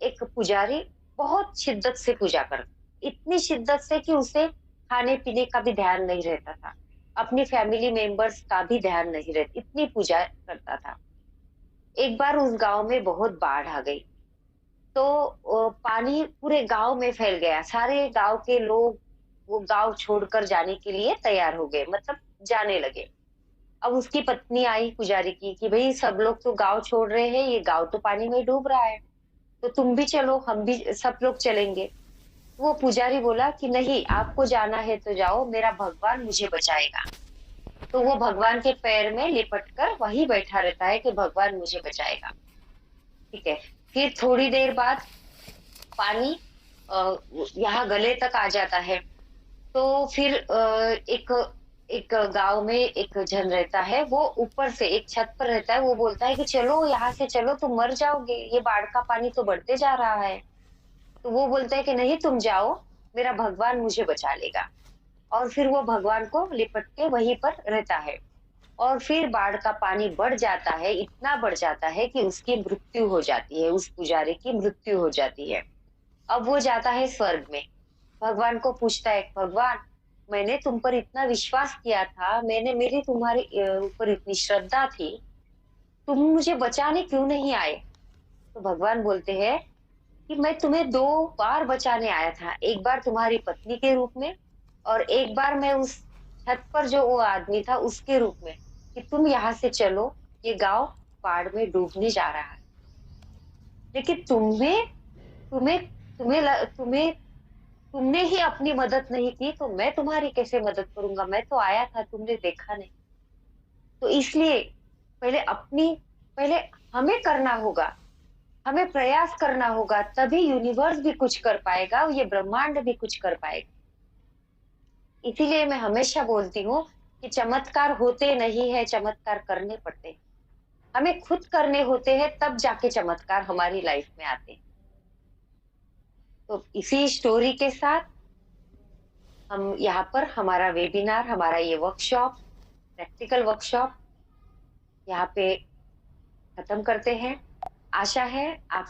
एक पुजारी बहुत शिद्दत से पूजा करता, इतनी शिद्दत से कि उसे खाने-पीने का भी ध्यान नहीं रहता था। अपनी फैमिली मेंबर्स का भी ध्यान नहीं रहता, इतनी पूजा करता था। एक बार उस गाँव में बहुत बाढ़ आ गई, तो पानी पूरे गाँव में फैल गया। सारे गाँव के लोग वो गाँव छोड़कर जाने के लिए तैयार हो गए, मतलब जाने लगे। अब उसकी पत्नी आई पुजारी की कि भई सब लोग तो गाँव छोड़ रहे हैं, ये गाँव तो पानी में डूब रहा है, तो तुम भी चलो, हम भी सब लोग चलेंगे। वो पुजारी बोला कि नहीं, आपको जाना है तो जाओ, मेरा भगवान मुझे बचाएगा। तो वो भगवान के पैर में लिपट कर वहीं बैठा रहता है कि भगवान मुझे बचाएगा, ठीक है। फिर थोड़ी देर बाद पानी यहाँ गले तक आ जाता है। तो फिर एक एक गाँव में एक जन रहता है, वो ऊपर से एक छत पर रहता है, वो बोलता है कि चलो यहाँ से चलो, तुम मर जाओगे, ये बाढ़ का पानी तो बढ़ते जा रहा है। तो वो बोलता है कि नहीं तुम जाओ, मेरा भगवान मुझे बचा लेगा। और फिर वो भगवान को लिपट के वहीं पर रहता है। और फिर बाढ़ का पानी बढ़ जाता है, इतना बढ़ जाता है कि उसकी मृत्यु हो जाती है, उस पुजारी की मृत्यु हो जाती है। अब वो जाता है स्वर्ग में, भगवान को पूछता है, भगवान मैंने तुम पर इतना विश्वास किया था, मैंने मेरी तुम्हारे ऊपर इतनी श्रद्धा थी, तुम मुझे बचाने क्यों नहीं आए? तो भगवान बोलते हैं कि मैं तुम्हें 2 बार बचाने आया था, एक बार तुम्हारी पत्नी के रूप में और एक बार मैं उस छत पर जो वो आदमी था उसके रूप में, कि तुम यहाँ से चलो, ये गाँव बाढ़ में डूबने जा रहा है। लेकिन तुम्हें तुम्हें तुम्हें ल तुम्हें तुमने ही अपनी मदद नहीं की, तो मैं तुम्हारी कैसे मदद करूँगा? मैं तो आया था, तुमने देखा नहीं। तो इसलिए पहले अपनी पहले हमें करना होगा, हमें प्रयास करना होगा, तभी यूनिवर्स भी कुछ कर पाएगा, ये ब्रह्मांड भी कुछ कर पाएगा। इसीलिए मैं हमेशा बोलती हूँ कि चमत्कार होते नहीं है, चमत्कार करने पड़ते हैं। हमें खुद करने होते हैं, तब जाके चमत्कार हमारी लाइफ में आते हैं। तो इसी स्टोरी के साथ हम यहाँ पर हमारा वेबिनार, हमारा ये वर्कशॉप, प्रैक्टिकल वर्कशॉप यहाँ पे खत्म करते हैं। आशा है आप